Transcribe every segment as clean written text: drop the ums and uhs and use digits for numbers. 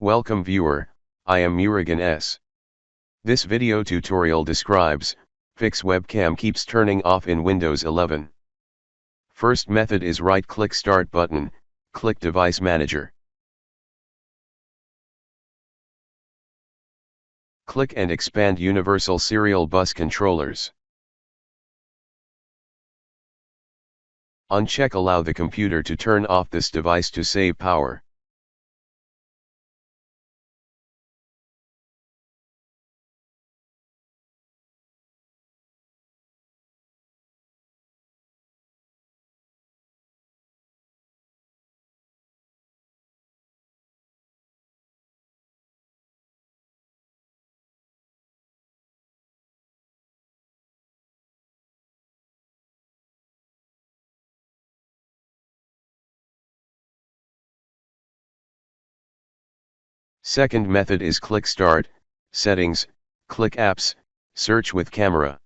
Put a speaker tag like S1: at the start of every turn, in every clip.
S1: Welcome viewer, I am Murugan S. This video tutorial describes, fix webcam keeps turning off in Windows 11. First method is right-click Start button, click Device Manager. Click and expand Universal Serial Bus Controllers. Uncheck Allow the computer to turn off this device to save power. Second method is click Start, Settings, click Apps, search with camera.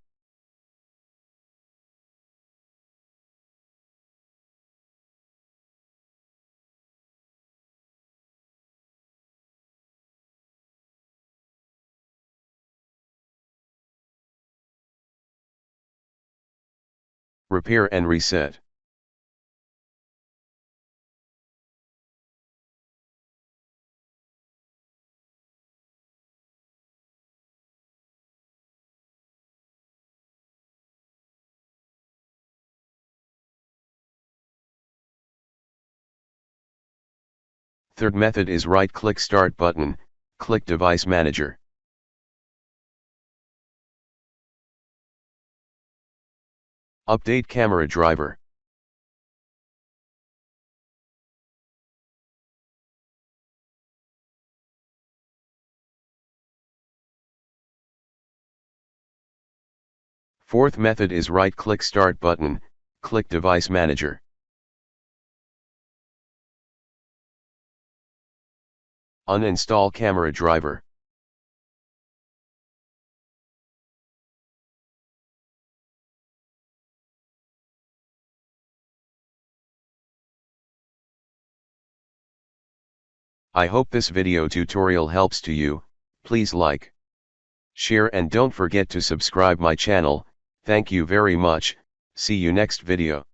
S1: Repair and reset. Third method is right-click Start button, click Device Manager. Update camera driver. Fourth method is right-click Start button, click Device Manager. Uninstall camera driver. I hope this video tutorial helps to you. Please like, share and don't forget to subscribe my channel. Thank you very much. See you next video.